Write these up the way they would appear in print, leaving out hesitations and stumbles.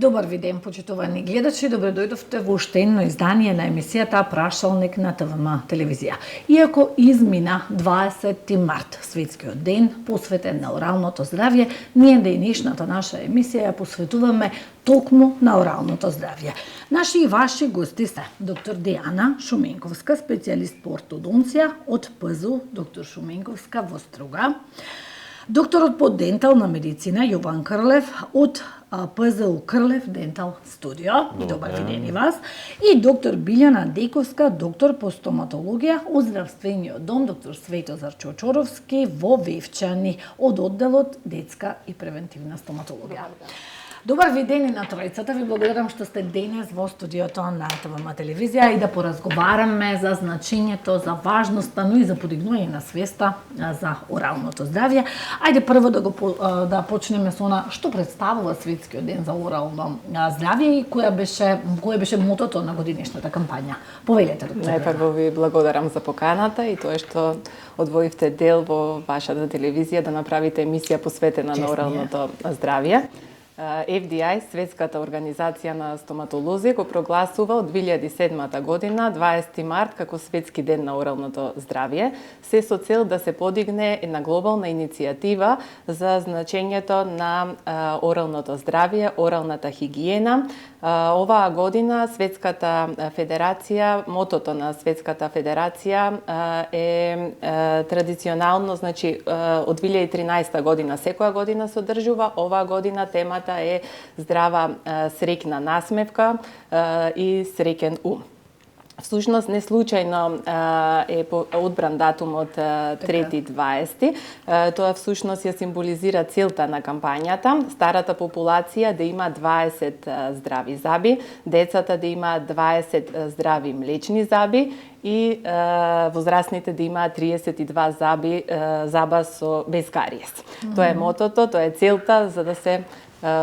Добар ви ден, почитувани гледачи, добро дојдовте во уште едно издание на емисијата Прашалник на ТВМ телевизија. Иако измина 20 март, светскиот ден посветен на оралното здравје, ние денешната наша емисија ја посветуваме токму на оралното здравје. Наши и ваши гости се доктор Дијана Шуменковска, специјалист по ортодонција од ПЗУ доктор Шуменковска во Струга, докторот по дентална медицина Јован Крлев од ПЗУ Крлев Дентал Студио. Добар ден и вас. И доктор Билјана Дековска, доктор по стоматологија од здравствениот дом доктор Светозар Чочоровски во Вевчани од одделот детска и превентивна стоматологија. Добар ви ден и на тројцата. Ви благодарам што сте денес во студиото на ТВМ телевизија и да поразговараме за значењето, за важноста, но и за подигнување на свеста за оралното здравје. Ајде прво да почнеме со она што представува светскиот ден за орално здравје и кој беше мотото на годинешната кампања. Повелете, доктор. Најпрво ви благодарам за поканата и тоа што одвоивте дел во вашата телевизија да направите емисија посветена на оралното здравје. FDI, Светската организација на стоматолози, го прогласува од 2007 година 20 март како Светски ден на оралното здравје, се со цел да се подигне една глобална иницијатива за значењето на оралното здравје, оралната хигиена. Оваа година Светската федерација, мотото на Светската федерација е традиционално, значи од 2013 година секоја година се одржува, оваа година темата е здрава среќна насмевка и среќен ум. Всушност, не случајно е одбран датумот 3.20. Тоа всушност ја символизира целта на кампањата. Старата популација да има 20 здрави заби, децата да има 20 здрави млечни заби и возрастните да имаат 32 заба со без кариес. Тоа е мотото, тоа е целта за да се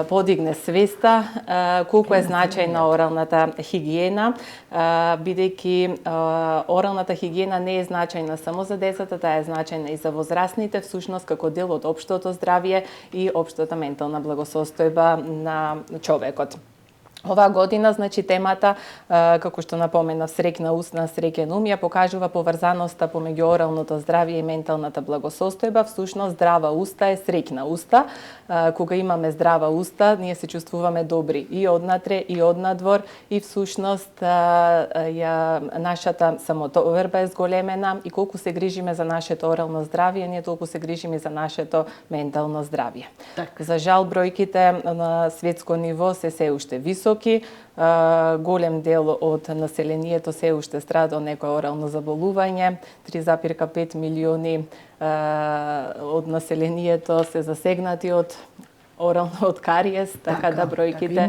подигне свеста колку е значајна оралната хигиена, бидејќи оралната хигиена не е значајна само за децата, таа е значајна и за возрастните, всушност како дел од општото здравје и општата ментална благосостојба на човекот. Оваа година, значи, темата, како што напомена, среќна устна, среќен ум, ја покажува поврзаноста помеѓу оралното здравје и менталната благосостојба. Всушност, здрава уста е среќна уста. Кога имаме здрава уста, ние се чувствуваме добри и однатре, и однадвор, и всушност нашата самотоверба е зголемена и колку се грижиме за нашето орално здравје, ние толку се грижиме за нашето ментално здравје. За жал, бројките на светско ниво се уште високи. Голем дел од населението се уште страда од некое орално заболување. 3,5 милиони од населението се засегнати од оралното кариес, така да бројките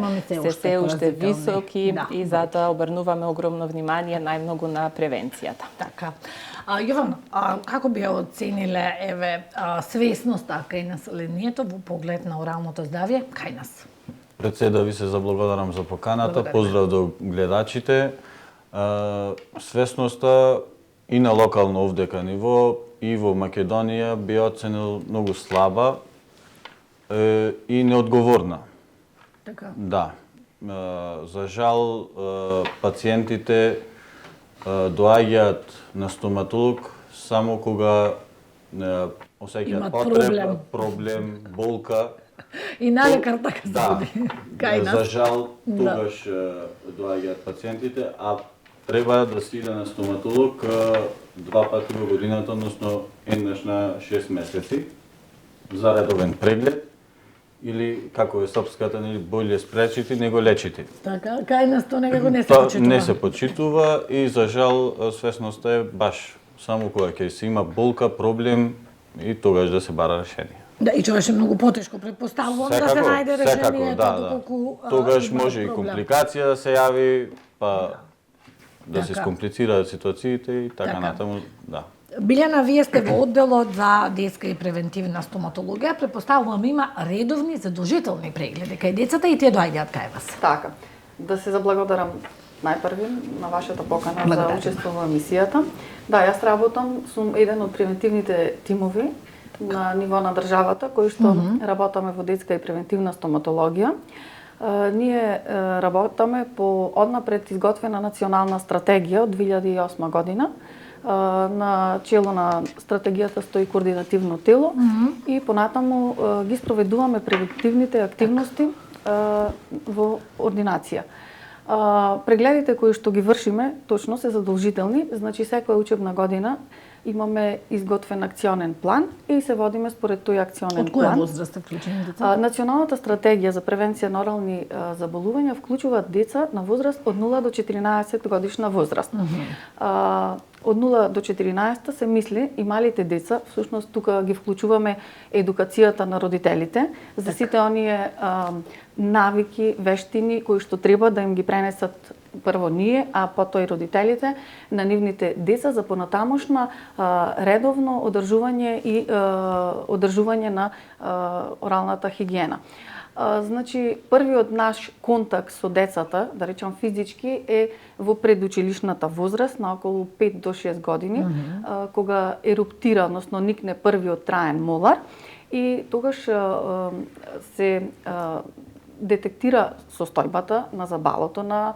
се уште високи и затоа обрнуваме огромно внимание најмногу на превенцијата. Така. Јован, како би ја оцениле свесноста кај населението во поглед на оралното здравје кај нас? Пред се да ви се заблагодарам за поканата, поздрав до гледачите. Свесноста и на локално овдека ниво и во Македонија би оценил многу слаба и неодговорна. Така. Да. За жал, пациентите доаѓаат на стоматолог само кога осеќаат потреба, проблем, болка. И на лекар така се води. Кај нас. За жал, тогаш доаѓаат пациентите, а треба да се иде на стоматолог 2 пати во годината, односно еднаш на 6 месеци, за редовен преглед, или, како е сопската, боле спречити, него лечити. Така, кај нас тоа некако не се почитува. Не се почитува и, за жал, свесноста е баш само кога ќе се има болка, проблем и тогаш да се бара решение. Да, и тоа е многу потешко, предпоставувам да се најде решението доколку тогаш може и компликација да се јави, па да се скомплицираат ситуациите и така натаму, да. Билјана, вие сте во одделот за детска и превентивна стоматологија, предпоставувам има редовни задолжителни прегледи кај децата и тие доаѓаат кај вас. Така. Да се заблагодарам најпрви на вашата покана за учество во емисијата. Да, јас работам, сум еден од превентивните тимови на ниво на државата, кои што работаме во детска и превентивна стоматологија. Ние работаме по однапред изготвена национална стратегија од 2008 година. На чело на стратегијата стои координативно тело и понатаму ги спроведуваме превентивните активности во ординација. Прегледите кои што ги вршиме точно се задолжителни, значи секоја учебна година имаме изготвен акционен план и се водиме според тој акционен план. Од која возраст е вклучени деца? Националната стратегија за превенција на орални заболувања вклучува деца на возраст од 0 до 14 годишна возраст. Од 0 до 14 се мисли и малите деца, всушност тука ги вклучуваме едукацијата на родителите за сите оние навики, вештини кои што треба да им ги пренесат прво ние, а потоа и родителите на нивните деца за понатамошна редовно одржување на оралната хигиена. Значи, првиот наш контакт со децата, да речам физички, е во предучилишната возраст на околу 5 до 6 години, кога еруптира, односно никне првиот траен молар и тогаш се детектира состојбата на забалото на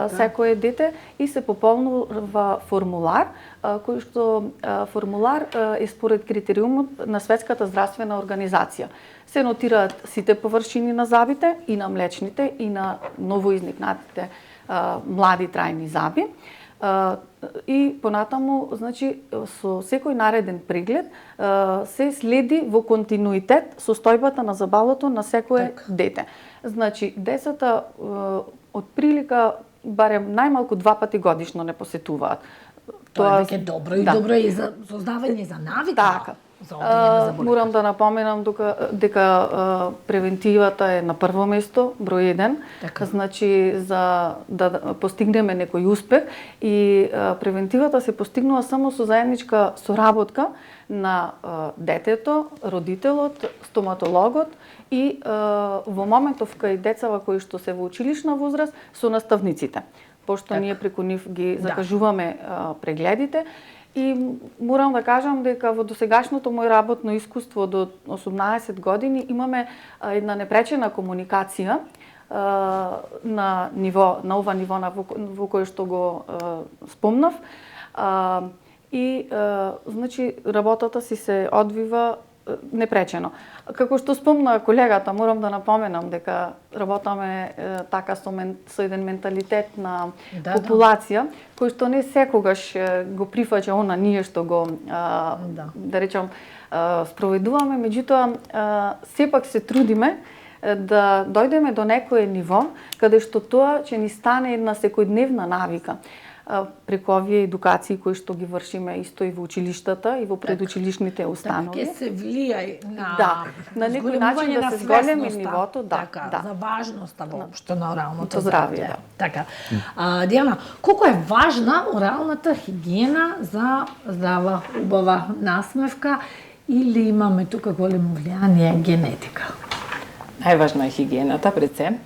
секое дете и се пополнува формулар, кој што формулар е според критериумот на Светската здравствена организација. Се нотираат сите површини на забите, и на млечните, и на новоизникнатите млади трајни заби. И понатаму, значи, со секој нареден преглед се следи во континуитет состојбата на забалото на секое дете. Значи, децата од прилика барем најмалку 2 пати годишно не посетуваат. Тоа е веќе добро и добро и за создавање за навика. Така. Морам да напоменам дека превентивата е на прво место, број 1. Значи, за да постигнеме некој успех и превентивата се постигнува само со заедничка соработка на детето, родителот, стоматологот и во моментов кај децава кои што се во училишна возраст со наставниците, пошто ние преку нив ги закажуваме прегледите. И морам да кажам дека во досегашното мој работно искуство до 18 години имаме една непречена комуникација на ова ниво во кое што го спомнав. И значи работата си се одвива непречено. Како што спомна колегата, морам да напоменам дека работаме така со еден менталитет на популација, кој што не секогаш го прифаќа она ние што го, да речам, спроведуваме, меѓутоа сепак се трудиме да дојдеме до некое ниво каде што тоа ќе ни стане една секојдневна навика. Преку овие едукации кои што ги вршиме исто и во училиштата и во предучилишните установи. Така се влијај на некој начин да се зголеми нивото, за важноста воопшто на оралното здравје. Така. Дијана, колку е важна оралната хигиена за здрава, убава насмевка или имаме тука големо влијание генетика? Најважна е хигиената пред се.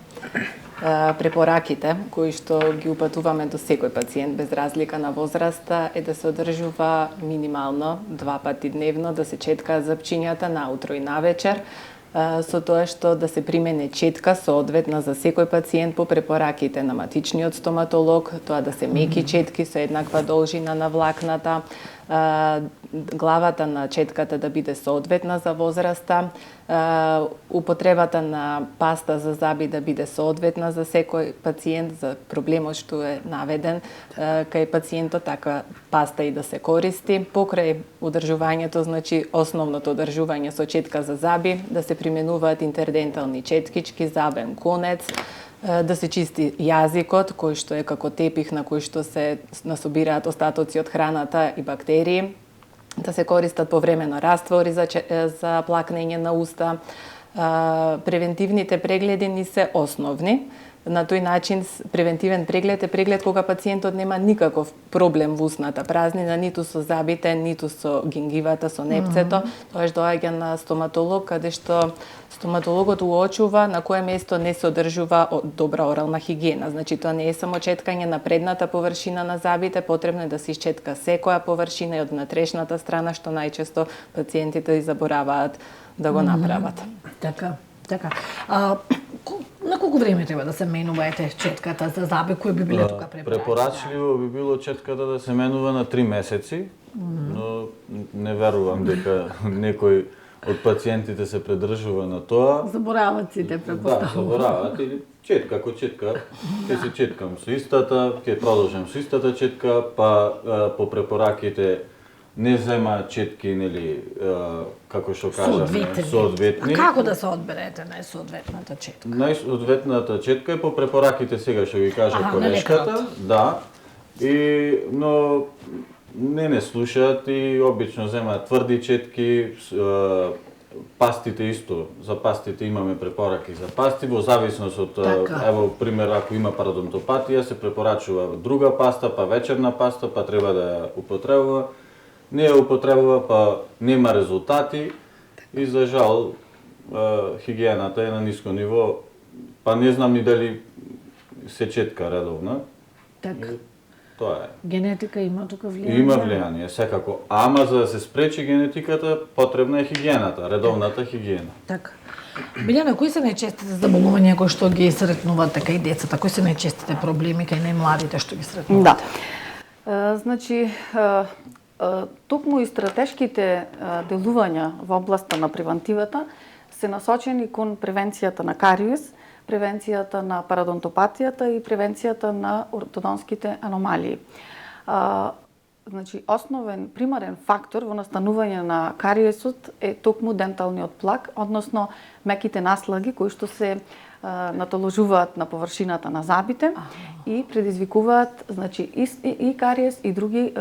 Препораките кои што ги упатуваме до секој пациент без разлика на возраста е да се одржува минимално 2 пати дневно, да се четкаат запчињата наутро и навечер, со тоа што да се примене четка соодветна за секој пациент по препораките на матичниот стоматолог, тоа да се меки четки со еднаква должина на влакната, главата на четката да биде соодветна за возраста, употребата на паста за заби да биде соодветна за секој пациент, за проблемот што е наведен кај пациентот, така паста и да се користи. Покрај одржувањето, значи основното одржување со четка за заби, да се применуваат интердентални четкички, забен конец, да се чисти јазикот, кој што е како тепих на кој што се насобираат остатоци од храната и бактерии, да се користат повремено раствори за плакнење на уста. Превентивните прегледи ни се основни. На тој начин превентивен преглед е преглед кога пациентот нема никаков проблем во устната празнина, ниту со забите, ниту со гингивата, со непцето. Тоаш доаѓа на стоматолог, каде што стоматологот уочува на кое место не се одржува добра орална хигиена. Значи, тоа не е само четкање на предната површина на забите, потребно е да се исчетка секоја површина и од внатрешната страна, што најчесто пациентите забораваат да го направат. Така. На колку време треба да се менува четката за заби, кои би биле тука препорачливо? Препорачливо би било четката да се менува на 3 месеци, но не верувам дека некој од пациентите се придржува на тоа. Заборават сите, препоставувам. Да, заборават или четка, ако четка, ќе се четкам со истата, ќе продолжам со истата четка, па по препораките не зема четки, нели, како што кажаме, соодветни. А како да се одберете најсоодветната четка? Најсоодветната четка е по препораките сега што ги кажа колешката, да. Но не слушаат и обично земаат тврди четки, пастите исто, за пастите имаме препораки за пасти, во зависност од, ево, пример, ако има пародонтопатија, се препорачува друга паста, па вечерна паста, па треба да ја употребува. Не ја употребува, па нема резултати и за жал хигиената е на ниско ниво, па не знам ни дали се четка редовно. Така. Тоа е. Генетика има тука влијание? Има влијание, секако. Ама за да се спречи генетиката, потребна е хигиената, редовната хигиена. Така. Билјана, кои се најчестите заболувања кои што ги сретнуваат така и децата? Кои се најчестите проблеми кај најмладите што ги сретнуваат? Да. Значи, токму и стратешките делувања во областа на превентивата се насочени кон превенцијата на кариес, превенцијата на пародонтопатијата и превенцијата на ортодонските аномалии. Значи, основен, примарен фактор во настанување на кариесот е токму денталниот плак, односно меките наслаги кои што се натоложуваат на површината на забите и предизвикуваат, значи, и кариес и други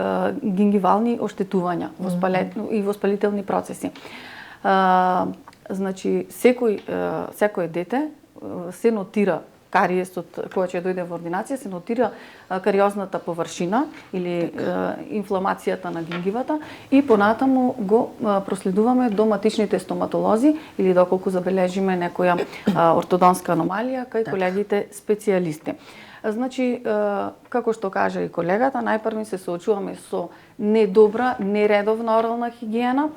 гингивални оштетувања и воспалителни процеси. Значи, секој дете се нотира кариесот, кога ќе дојде во ординација, се нотира кариозната површина или инфламацијата на гингивата и понатаму го проследуваме до матичните стоматолози или доколку забележиме некоја ортодонска аномалија кај колегите специјалисти. Значи, како што кажа и колегата, најпрво се соочуваме со недобра, нередовна орална хигиена,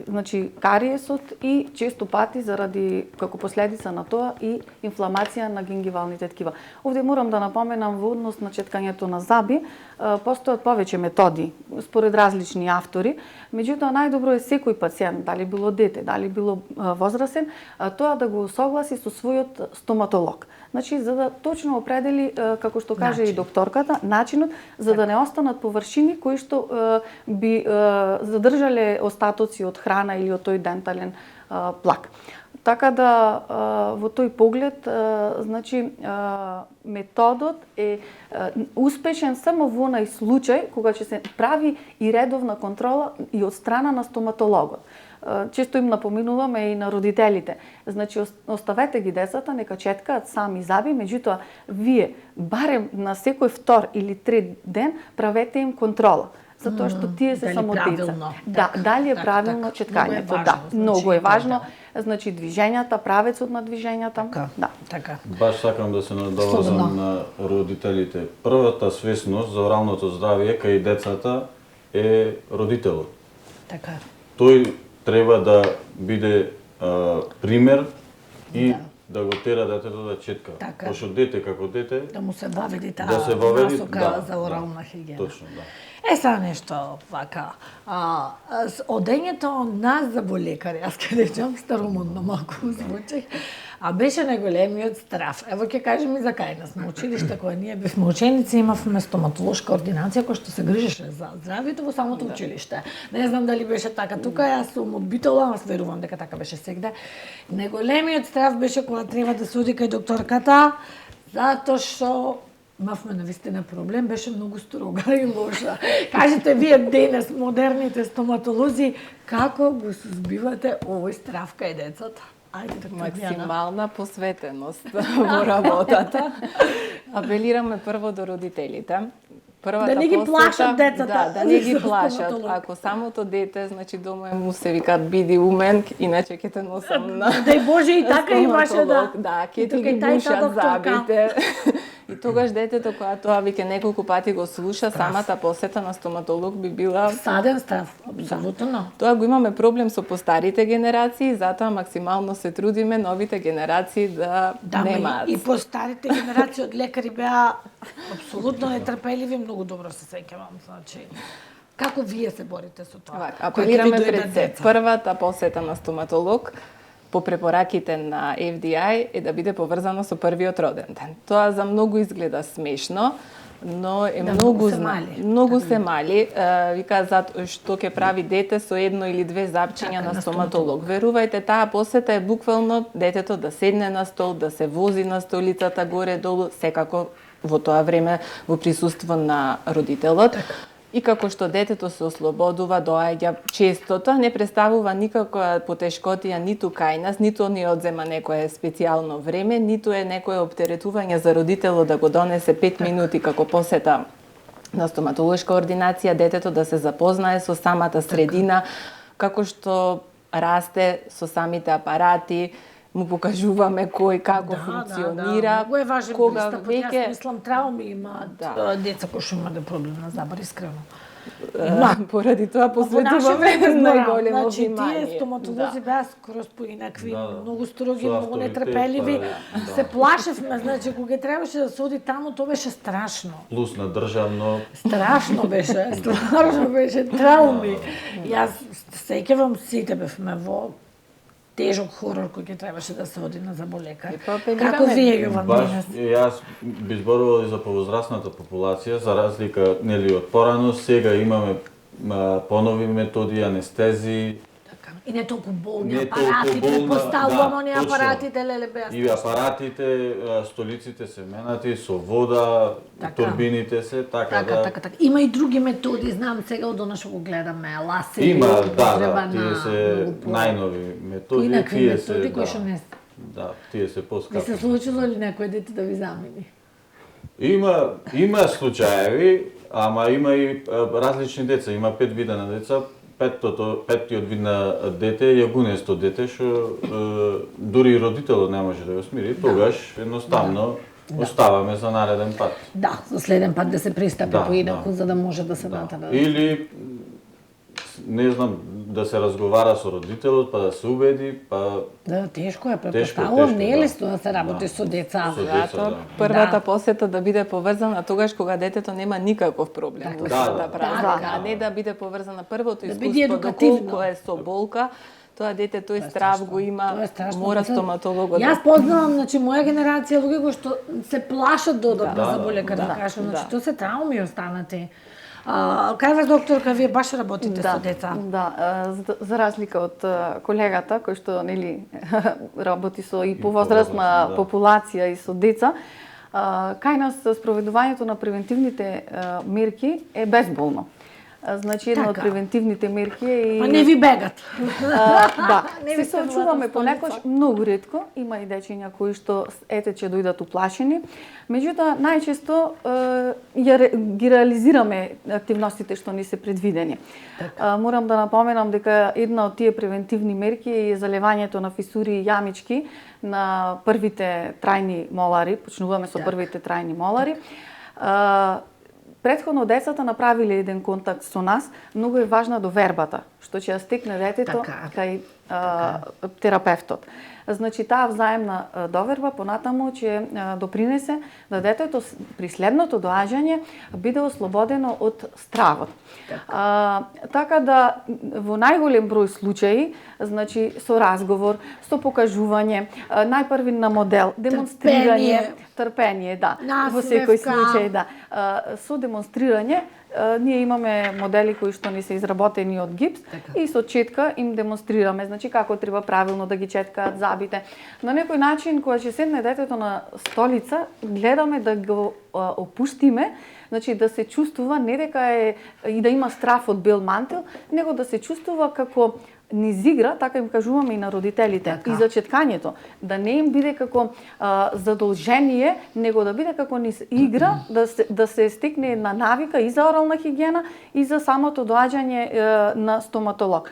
значи кариесот и често пати заради како последица на тоа и инфламација на гингивалните ткива. Овде морам да напоменам во однос на четкањето на заби, постојат повеќе методи според различни автори, меѓутоа најдобро е секој пациент, дали било дете, дали било возрасен, тоа да го согласи со својот стоматолог. Значи, за да точно определи, како што каже и докторката, начинот за да не останат површини кои што би задржале остатоци од храна или од тој дентален плак. Така да во тој поглед, значи, методот е успешен само во онај случај кога ќе се прави и редовна контрола и од страна на стоматологот. Често им напоминуваме и на родителите. Значи, оставете ги децата, нека четкаат сами заби, меѓутоа, вие барем на секој втор или трет ден правете им контрола. Затоа што тие се само деца. Да, дали е правилно четкањето. Да, многу е важно. Значи, движењата, правецот на движењата. Така. Баш сакам да се надоврзам на родителите. Првата свесност за оралното здравје кај децата е родителот. Така. Тој треба да биде пример и да го тера детето да четка. Пошто дете како дете да му се воведи таа насока за орална хигиена. Точно, да. Сега нешто вака. Одењето на заболекари, јас ќе речам старомодно малку звучи, а беше најголемиот страф. Ево ќе кажем и за кај нас на училиште, кога ние бевме ученици, имавме стоматолошка ординација која што се грижеше за здравјето во самото училиште. Не знам дали беше така тука, јас сум од Битола, аз верувам дека така беше сегде. Најголемиот страф беше кога треба да се оди кај докторката, затоа што имавме навистина проблем, беше многу строга и лоша. Кажете вие денес, модерните стоматолози, како го сузбивате овој страф кај децата? Ајде, максимална посветеност во работата. Апелираме прво до родителите. Да не ги плашат децата. Да не ги плашат. Ако самото дете, значи дома му се викаат биди умен, иначе ќе те носам на Дај Боже и така имаше да ќе ти ги бушат забите. И тогаш детето кога тоа веќе неколку пати го слуша, самата посета на стоматолог би била Саден страв, апсолутно. Тоа го имаме проблем со постарите генерации, затоа максимално се трудиме новите генерации да немаат. И по старите генерации од лекари беа апсолутно нетрпеливи, многу добро се сеќавам, значи. Како вие се борите со тоа? Апелираме пред се. Првата посета на стоматолог по препораките на FDA е да биде поврзано со првиот роден ден. Тоа за многу изгледа смешно, но е многу се мали. Вика што ќе прави дете со едно или две запчиња на стоматолог. Верувајте, таа посета е буквално детето да седне на стол, да се вози на столицата горе-долу, секако во тоа време во присуство на родителот. И како што детето се ослободува, доаѓа често, тоа не представува никаква потешкотија ниту кај нас, ниту ни одзема некое специјално време, ниту е некое оптеретување за родителот да го донесе 5 минути како посета на стоматолошка ординација, детето да се запознае со самата средина, како што расте со самите апарати, му покажуваме кој како функционира. Многу е важен кога пристапот. веќе Јас мислам трауми имаат деца кои што имаат проблем на забар, искрено. Поради тоа посветуваме најголемо значи, внимание. Тие стоматолози беа скроз поинакви, многу строги, Со многу авторитет, нетрпеливи. Се плашевме, значи кога требаше да се оди таму, тоа беше страшно. Плюс на државно. Страшно беше, стварно беше трауми. Јас сеќавам сите бевме во тежок хорор кој ќе требаше да се оди на заболекар. Како вие, Јован, Баш, денес? јас би зборувал и за повозрастната популација, за разлика нели од порано, сега имаме понови методи, анестези. И не толку болни Не толку апарати, болна, предпоставувам, да, оние точно. апаратите, леле беа И апаратите, столиците се менати со вода, турбините се, така да... Така. Има и други методи, знам сега од она што го гледаме, ласери, Има, употреба тие на се многу најнови методи, поинакви тие методи се, кои што не се. Да, тие се Ви поскапи. се случило ли некој дете да ви замени? Има случаеви, ама има и различни деца, има 5 вида на деца. Петтиот вид на дете е јагунесто дете, што дури и родителот не може да го смири, тогаш едноставно оставаме за нареден пат. Да, за следен пат да се пристапи Да, поинаку, да. за да може да се натера. Или не знам, да се разговара со родителот, па да се убеди, па Да, тешко е, Тешко, претпоставувам, не е да. лесно да се работи со деца. Со деца, Затоа да. првата посета да биде поврзана тогаш кога детето нема никаков проблем во Да, својата да. празна, Да. а не да биде поврзана првото Да биде искуство, едукативно. доколку е со болка, тоа дете тој страв го има, Тоа е страшно. мора стоматологот Јас познавам, значи, моја генерација луѓе кои што се плашат да одат на заболекар, да кажам, значи, тоа се трауми останати. Кај вас, докторка, вие баш работите со деца? Да, за разлика од колегата кој што нели работи со и повозрастна популација и со деца, кај нас спроведувањето на превентивните мерки е безболно. Значи, една од Така. превентивните мерки е и... Па не ви бегат. Да, Не се ви се соочуваме владат понекогаш, столица. многу ретко, има и дечиња кои што ете ќе дојдат уплашени, меѓутоа најчесто ги реализираме активностите што ни се предвидени. Морам да напоменам дека една од тие превентивни мерки е залевањето на фисури и јамички на првите трајни молари, почнуваме со првите трајни молари. Претходно децата направиле еден контакт со нас, многу е важна довербата, што ќе ја стекне детето кај терапевтот. Значи, таа взаемна доверба понатаму ќе допринесе да детето при следното доаѓање биде ослободено од стравот. Така да во најголем број случаи, значи со разговор, со покажување, најпрви на модел, демонстрирање, трпение, да, во секој случај, да. Со демонстрирање ние имаме модели кои што ни се изработени од гипс и со четка им демонстрираме, значи како треба правилно да ги четкаат забите. На некој начин кога ќе седне детето на столица, гледаме да го опуштиме, значи да се чувствува не дека е и да има страв од бел мантел, него да се чувствува како низ игра, така им кажуваме и на родителите, и за четкањето, да не им биде како задолжение, него да биде како низ игра, да се стекне една навика и за орална хигиена и за самото доаѓање на стоматолог.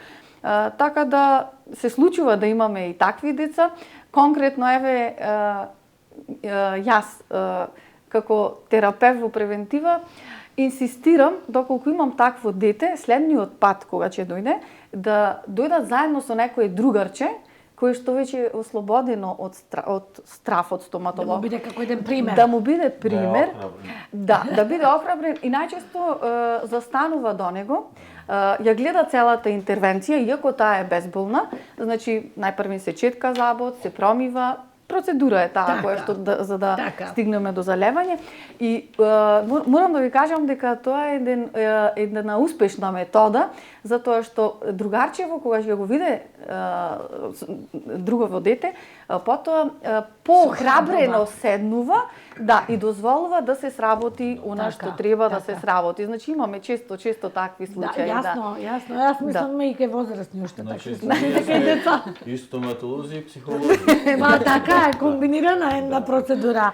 Така да се случува да имаме и такви деца. Конкретно, еве, јас како терапевт во превентива, инсистирам, доколку имам такво дете, следниот пат кога ќе дојде, да дојдат заедно со некој другарче, кој што веќе е ослободено од страф од стоматолог. Да му биде како еден пример. Да му биде пример. Да биде охрабрен и најчесто застанува до него. Ја гледа целата интервенција, иако таа е безболна, значи најпрви се четка забот, се промива, процедура е таа која што за да стигнеме до залевање и морам да ви кажам дека тоа е една успешна метода, затоа што другарчево кога ќе го види другово дете, потоа поохрабрено седнува, и дозволува да се сработи она што треба да се сработи. Значи имаме често такви случаи. Јасно. Јас мислам и ке возрастни уште такви случаи. И стоматолози и психолози. Така е комбинирана една процедура.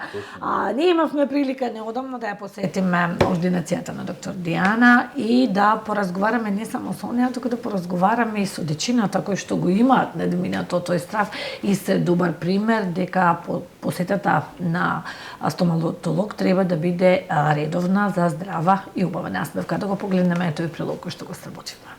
Ние имавме прилика неодамно да ја посетиме ординацијата на доктор Диана и да поразговараме не само со неа, туку да поразговараме и со дечината кои што го имаат недминато тој страф и се добар пример дека посетата на стоматолог треба да биде редовна за здрава и убава насмевка. Да го погледнеме тој прилог кој што го сработивме.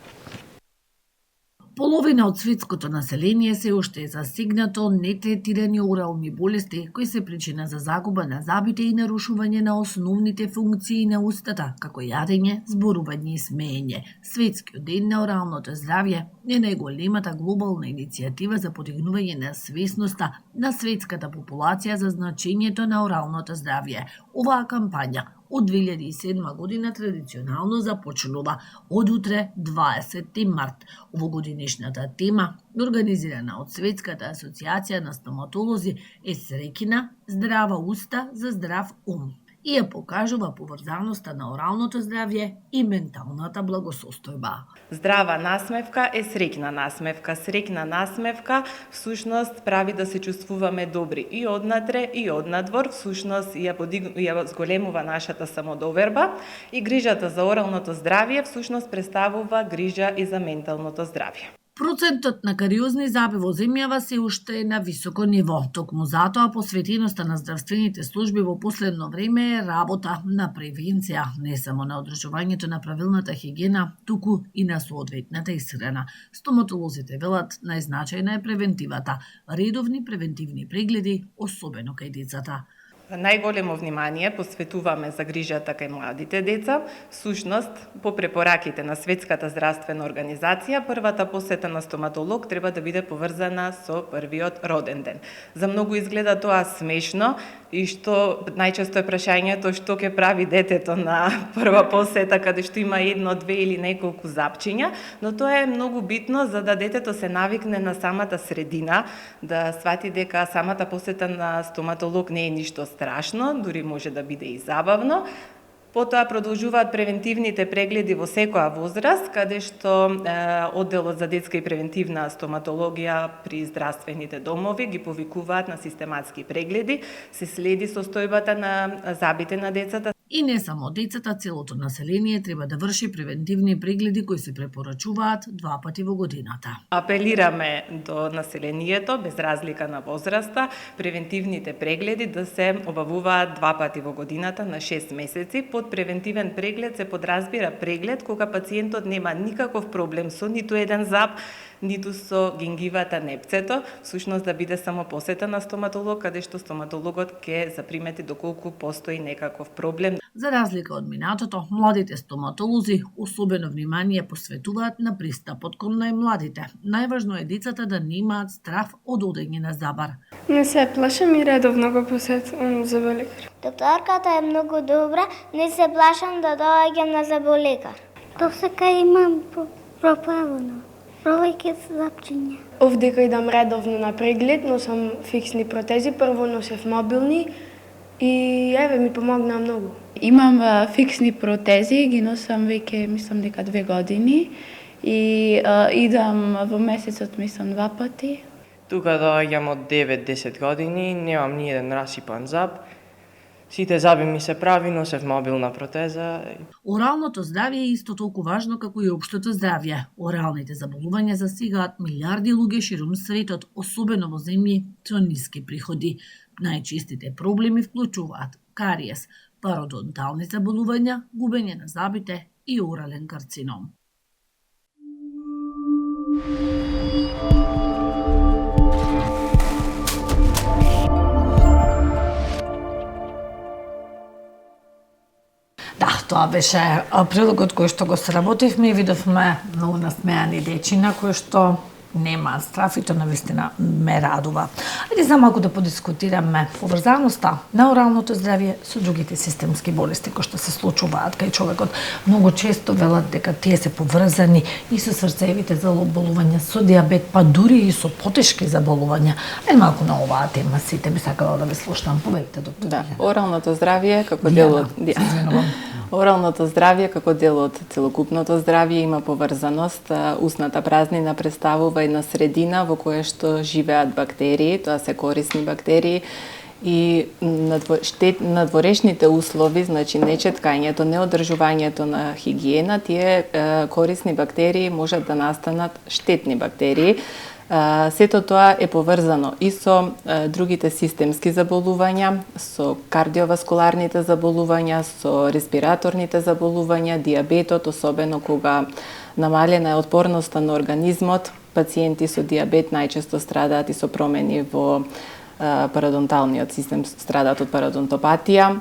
Половина од светското население се уште е засегнато нетретирани орални болести кои се причина за загуба на забите и нарушување на основните функции на устата, како јадење, зборување и смеење. Светскиот ден на оралното здравје е најголемата глобална иницијатива за подигнување на свесноста на светската популација за значењето на оралното здравје. Оваа кампања од 2007 година традиционално започнува од утре 20 март. Овогодинешната тема, организирана од Светската асоциација на стоматолози, е среќна здрава уста за здрав ум и ја покажува поврзаноста на оралното здравје и менталната благосостојба. Здрава насмевка е среќна насмевка. Среќна насмевка всушност прави да се чувствуваме добри и однатре и однадвор, всушност ја зголемува нашата самодоверба и грижата за оралното здравје всушност представува грижа и за менталното здравје. Процентот на кариозни заби во земјава се уште е на високо ниво. Токму затоа посветеноста на здравствените служби во последно време е работа на превенција, не само на одржувањето на правилната хигиена, туку и на соодветната исхрана. Стоматолозите велат најзначајна е превентивата, редовни превентивни прегледи, особено кај децата. Најголемо внимание посветуваме за грижата кај младите деца. Всушност, по препораките на Светската здравствена организација, првата посета на стоматолог треба да биде поврзана со првиот роден ден. За многу изгледа тоа смешно и што најчесто е прашањето што ќе прави детето на прва посета каде што има едно, две или неколку запчиња, но тоа е многу битно за да детето се навикне на самата средина, да свати дека самата посета на стоматолог не е ништо страшно, дури може да биде и забавно. Потоа продолжуваат превентивните прегледи во секоја возраст, каде што одделот за детска и превентивна стоматологија при здравствените домови ги повикуваат на систематски прегледи, се следи состојбата на забите на децата. И не само децата, целото население треба да врши превентивни прегледи кои се препорачуваат 2 пати во годината. Апелираме до населението, без разлика на возраста, превентивните прегледи да се обавуваат 2 пати во годината на 6 месеци. Под превентивен преглед се подразбира преглед кога пациентот нема никаков проблем со ниту еден заб, ниту со гингивата непцето, всушност да биде само посета на стоматолог, каде што стоматологот ќе запримети доколку постои некаков проблем. За разлика од минатото, младите стоматолози особено внимание посветуваат на пристапот кон најмладите. Најважно е децата да немаат страф од одење на забар. Не се плашам и редовно го посетувам заболекар. Докторката е многу добра, не се плашам да доаѓам на заболекар. Досека имам пропавано. Провајќи запчиња. Овдека идам редовно на преглед, носам фиксни протези, прво носев мобилни и ми помогна многу. Имам фиксни протези, ги носам веќе мислам дека 2 години и идам во месецот мислам 2 пати. Тука доаѓам од 9-10 години, немам ни еден расипан заб. Сите заби ми се прави, носев мобилна протеза. Оралното здравје е исто толку важно како и општото здравје. Оралните заболувања засегаат милиарди луѓе ширум светот, особено во земји со ниски приходи. Најчестите проблеми вклучуваат кариес, пародонтални заболувања, губење на забите и орален карцином. Да, тоа беше прилогот кој што го сработивме и видовме многу насмеани дечина кои што нема страф и тоа навистина ме радува. Ајде за малку да подискутираме поврзаноста на оралното здравје со другите системски болести кои што се случуваат кај човекот. Многу често велат дека тие се поврзани и со срцевите заболувања, со диабет, па дури и со потешки заболувања. Ајде малку на оваа тема сите би сакала да ве слушнам. Повелите, доктор. Да, оралното здравје како дел од оралното здравје како дел од целокупното здравје има поврзаност. Устната празнина представува една средина во која што живеат бактерии, тоа се корисни бактерии, и надворешните услови, значи нечеткањето, неодржувањето на хигиена, тие корисни бактерии можат да настанат штетни бактерии. Сето тоа е поврзано и со другите системски заболувања, со кардиоваскуларните заболувања, со респираторните заболувања, диабетот, особено кога намалена е отпорноста на организмот. Пациенти со диабет најчесто страдаат и со промени во пародонталниот систем, страдаат од пародонтопатија.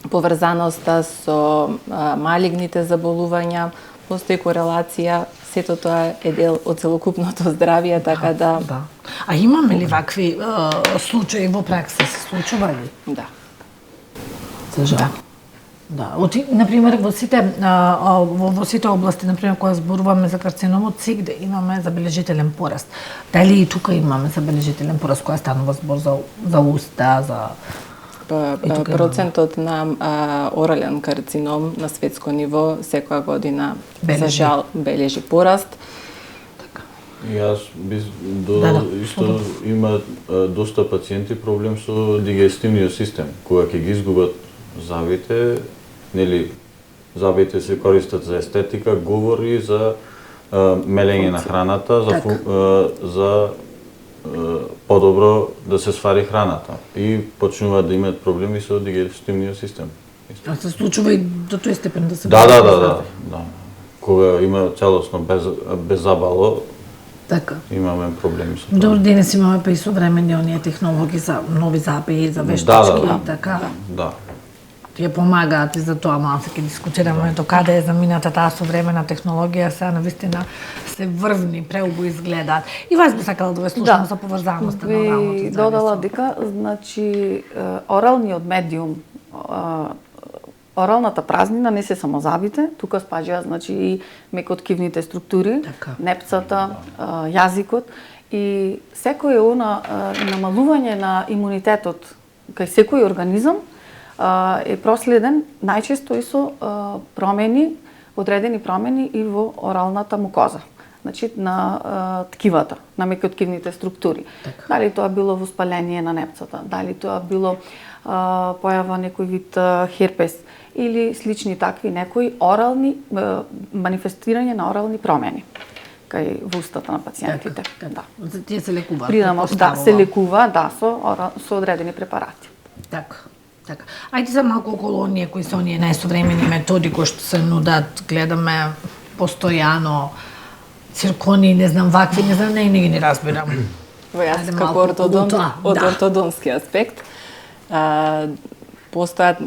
Поврзаноста со малигните заболувања, постои корелација, сето тоа е дел од целокупното здравје, така да... А имаме ли вакви случаи во пракса, се случува ли? Да. За жал. Да, например, во сите области, например, кога зборуваме за карциномот, сигде имаме забележителен пораст. Дали и тука имаме забележителен пораст, кога станува збор за уста, за... Процентот на орален карцином на светско ниво секоја година за жал бележи пораст. И јас би додал исто има доста пациенти проблем со дигестивниот систем, кога ќе ги изгубат забите, нели забите се користат за естетика, говори за мелење на храната, за подобро да се свари храната и почнуваат да имаат проблеми со дигестивниот систем. А се случува и до тој степен да се... Да. Кога има целосно без забало, така, имаме проблеми со тоа. Добро, денес имаме па и современи оние технологии за нови запеи, за вештачки, така. Да. Тие помагаат и за тоа, малку ќе дискутираме до каде е замината таа современа технологија, сега навистина се врвни, преубо изгледаат. И вас би сакала да ве слушам за поврзаноста на оралното здравје. Би додала дека, значи, оралниот медиум, оралната празнина не се само забите, тука спаѓаат, значи, и мекоткивните структури, непцата, јазикот, и секој намалување на имунитетот кај секој организам е проследен најчесто и со одредени промени и во оралната мукоза, значи на ткивата, на мекоткивните структури. Дали тоа било воспаление на непцата, дали тоа било појава некој вид херпес или слични такви некои орални манифестирање на орални промени кај во устата на пациентите. Да. Тие се лекуваат. Да, се лекува, да, со одредени препарати. Така. Ајде за малку околу оние кои се оние најсовремени методи кои што се нудат, гледаме постојано циркони, не знам вакви, не знам, не ги разбирам. Јас како ортодонт, од ортодонски аспект, постојат,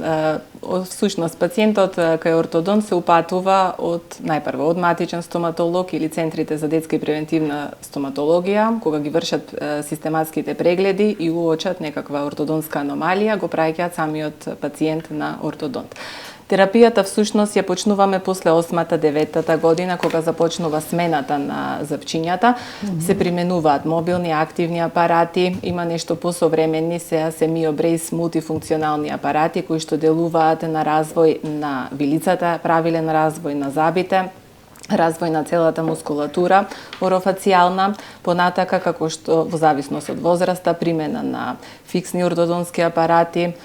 всушност, пациентот кај ортодонт се упатува најпрво од матичен стоматолог или центрите за детска и превентивна стоматологија, кога ги вршат систематските прегледи и уочат некаква ортодонска аномалија, го праќаат самиот пациент на ортодонт. Терапијата всушност ја почнуваме после 8-9 година, кога започнува смената на запчињата. Се применуваат мобилни активни апарати, има нешто посовремени се семиобрейс мултифункционални апарати кои што делуваат на развој на вилицата, правилен развој на забите, развој на целата мускулатура, орофацијална, понатака како што во зависност од возраста примена на фиксни ортодонски апарати,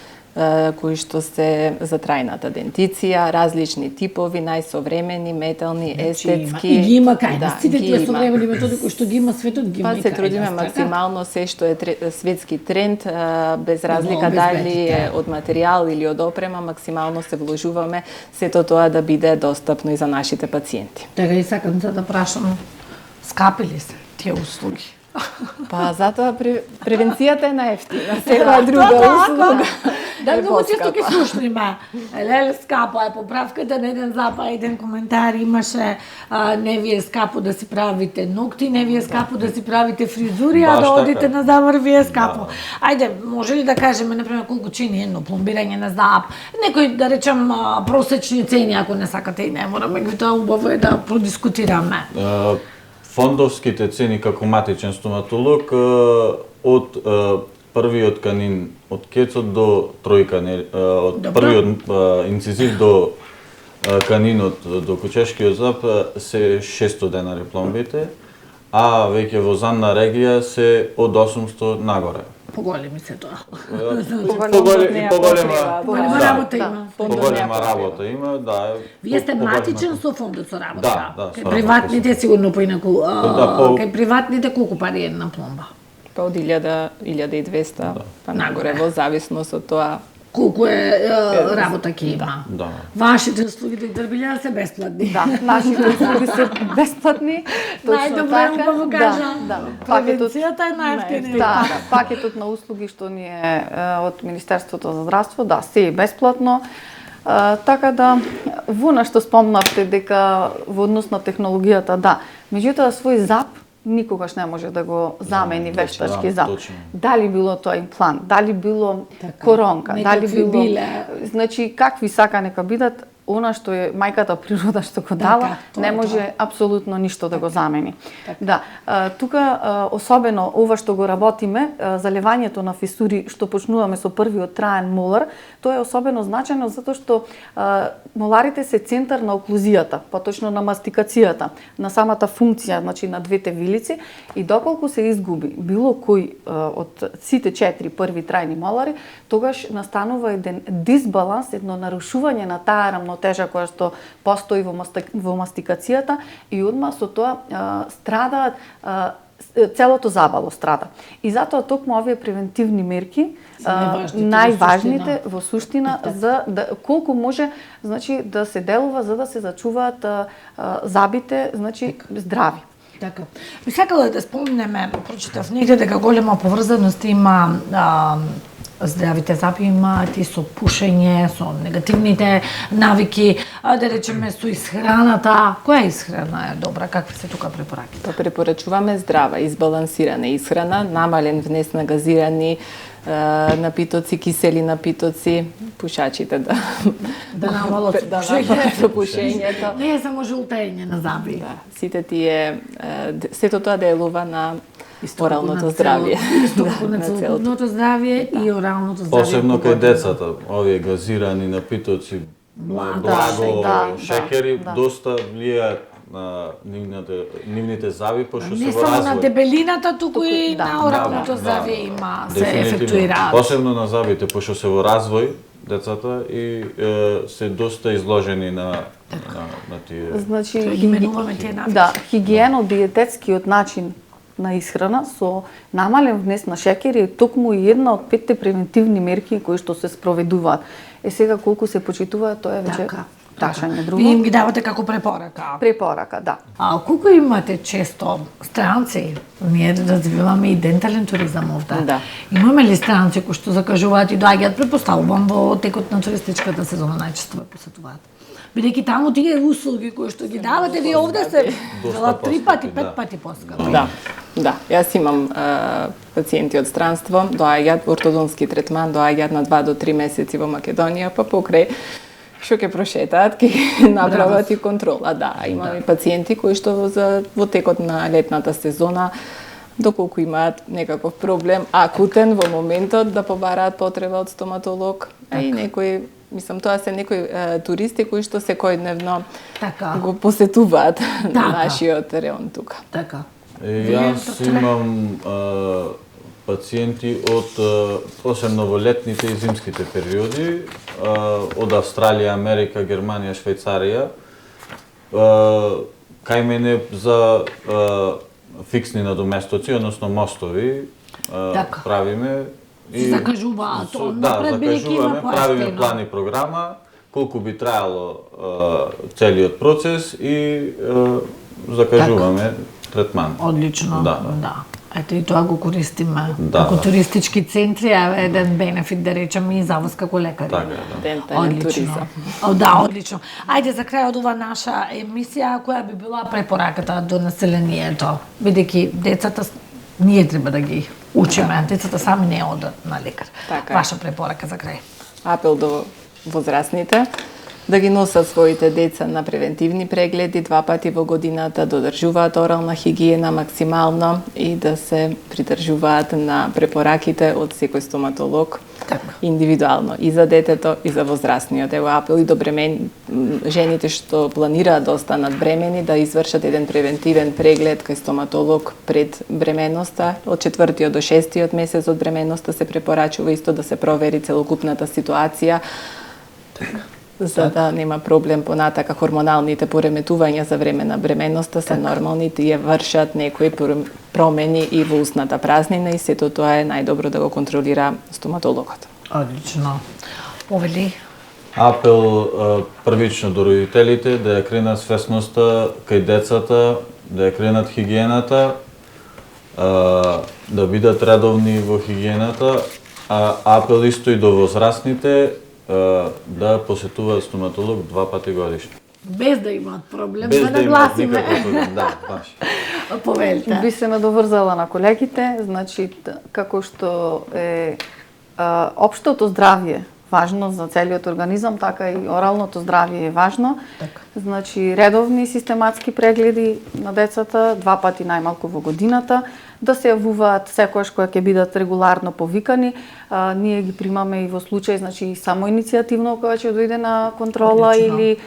кои што се за трајната дентиција, различни типови, најсовремени, метални, естетски. И ги има кај нас, сите тие современи методи кои што ги има светот, ги има и кај нас. Па се трудиме максимално се што е светски тренд, без разлика дали е од материјал или од опрема, максимално се вложуваме сето тоа да биде достапно и за нашите пациенти. Така и сакам да прашам, скапи ли се тие услуги? Па затоа превенцијата е најевтина, секоја друга услуга. Да, многу често ќе слушниме. Леле, скапо е поправката на еден запа, еден коментар имаше, не ви е скапо да си правите ногти, не ви е скапо да си правите фризури, а да одите на завар ви е скапо. Ајде, може ли да кажеме, например, колку чини едно пломбирање на зап? Некои, да речем, просечни цени, ако не сакате и не мораме, тоа убаво е да продискутираме. Фондовските цени како матичен стоматолог од првиот канин од кецот до тројка, од првиот инцизив до канинот до кучешкиот зап се 600 денари пломбите, а веќе во Занна регија се од 800 нагоре. Поголеми се тоа. Поголема работа има. Поголема работа има, да. Вие сте матичен со фондот со работа. Да, кај приватните сигурно поинаку. Кај приватните колку пари е една пломба? Па од 1000-1200 па нагоре во зависност од тоа колку е работа ќе има. Да. Вашите услуги да се бесплатни. Да, нашите услуги се бесплатни. Најдобро е да кажа. Да. Превенцијата е најевтина. Да, пакетот на услуги што ни е од Министерството за здравство, да, се е бесплатно. Така да, во на што спомнавте дека во однос на технологијата, да. Меѓутоа, свој зап никогаш не може да го замени вештачки зап. Дали било тоа имплант, дали било коронка, дали било... Значи, какви сака нека бидат, она што е мајката природа што го дала, не може апсолутно ништо да го замени. Да, тука особено ова што го работиме, залевањето на фисури што почнуваме со првиот траен молар, тоа е особено значајно затоа што моларите се центар на оклузијата, поточно на мастикацијата, на самата функција, значи на двете вилици, и доколку се изгуби било кој од сите 4 први трајни молари, тогаш настанува еден дисбаланс, едно нарушување на таа рамнотежа која што постои во мастикацијата и одма со тоа страдаат целото забало страда. И затоа токму овие превентивни мерки најважните во суштина за да колку може, значи да се делува за да се зачуваат забите, значи здрави. Така. Би сакала да спомнеме, прочитав негде дека голема поврзаност има здравите запи имаат и со пушење, со негативните навики, да речеме со исхраната. Која исхрана е добра? Какви се тука препораките? Па препорачуваме здрава, избалансирана исхрана, намален внес на газирани напитоци, кисели напитоци, пушачите да намалат пушењето. Не е само жолтење на заби. Да, сите тие сето тоа делува на оралното здравје. На целокупното здравје и оралното здравје. Посебно кај децата, овие газирани напитоци, благо, шекери, доста влијаат на нивните заби, пошто се во развој. Не само на дебелината, туку и на оралното здравје има, се ефектуираат. Посебно на забите, пошто се во развој децата и се доста изложени на тие. Значи, ги менуваме тие навици. Да, хигиено-диететскиот начин на исхрана со намален внес на шекер е токму и една од 5 превентивни мерки кои што се спроведуваат. Сега колку се почитуваат, тоа е веќе прашање друго. Вие им ги давате како препорака? Препорака, да. А колку имате често странци? Ние развиваме и дентален туризам овде. Да. Имаме ли странци кои што закажуваат и доаѓаат, претпоставувам, во текот на туристичката сезона најчесто ве посетуваат? Бидејќи таму тие услуги кои што ги давате, вие овде се велат 3 пати, 5 пати поскапи. Да, јас имам пациенти од странство, доаѓаат ортодонски третман, доаѓаат на 2 до 3 месеци во Македонија, па покрај што ќе прошетаат, ќе направат и контрола. Да, имаме пациенти кои што во текот на летната сезона доколку имаат некаков проблем акутен во моментот да побараат потреба од стоматолог, а и некои, мислам, тоа се некои туристи кои што секојдневно го посетуваат нашиот реон тука. Така. Јас имам пациенти освен новолетните и зимските периоди, од Австралија, Америка, Германија, Швајцарија, кај мене за фиксни надоместоци, односно мостови, правиме. Закажуваат однапред, бидејќи има закажуваме, правиме план и програма, колку би траело целиот процес и закажуваме третман. Одлично, да. Ето и тоа го користиме. Да, како туристички центри, е еден бенефит да речеме и за вас како лекари. Така, да. Дентален туризам. Да, одлично. Ајде за крај од ова наша емисија, која би била препораката до населението, бидејќи децата ние треба да ги учиме, децата сами не одат на лекар. Така. Ваша препорака за крај. Апел до возрастните да ги носат своите деца на превентивни прегледи 2 пати во годината, да одржуваат орална хигиена максимално и да се придржуваат на препораките од секој стоматолог индивидуално и за детето и за возрастниот. Ево апел и до жените што планираат да останат бремени да извршат еден превентивен преглед кај стоматолог пред бременоста. Од 4-тиот до 6-тиот месец од бременоста се препорачува исто да се провери целокупната ситуација, за да нема проблем понатака. Хормоналните пореметувања за време на бременоста се нормални, тие вршат некои промени и во устната празнина и сето тоа е најдобро да го контролира стоматологот. Одлично. Повели? Апел првично до родителите да ја кренат свесноста кај децата, да ја кренат хигиената, да бидат редовни во хигиената, апел исто и до возрастните да посетуваат стоматолог 2 пати годишно. Без да имаат проблем, Без да да имаат нагласиме. никаков проблем, да, баш. Повелите. Би се надоврзала на колегите, значи како што е општото здравје важно за целиот организам, така и оралното здравје е важно. Значи редовни систематски прегледи на децата 2 пати најмалку во годината, да се јавуваат секогаш кога ќе бидат регуларно повикани. Ние ги примаме и во случај, значи само иницијативно кога ќе дојде на контрола. Одлично. Или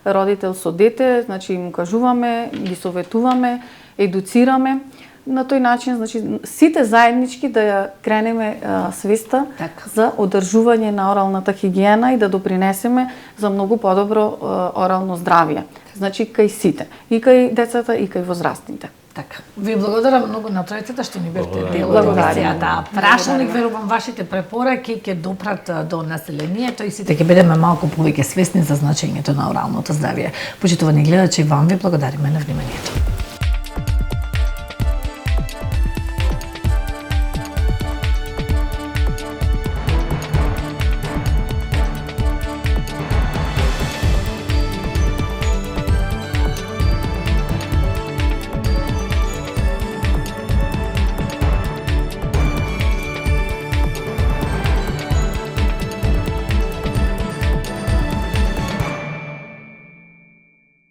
родител со дете, значи им кажуваме, ги советуваме, едуцираме. На тој начин, значи, сите заеднички да ја кренеме свеста за одржување на оралната хигиена и да допринесеме за многу подобро орално здравје. Значи, кај сите. И кај децата, и кај возрастните. Така. Ви благодарам многу на тројцата што ни бевте дел од емисијата. Прашалник, верувам вашите препораки ќе допрат до населението и сите ќе бидеме малку повеќе свесни за значењето на оралното здравје. Почитувани гледачи, вам ви благодариме на вниманието.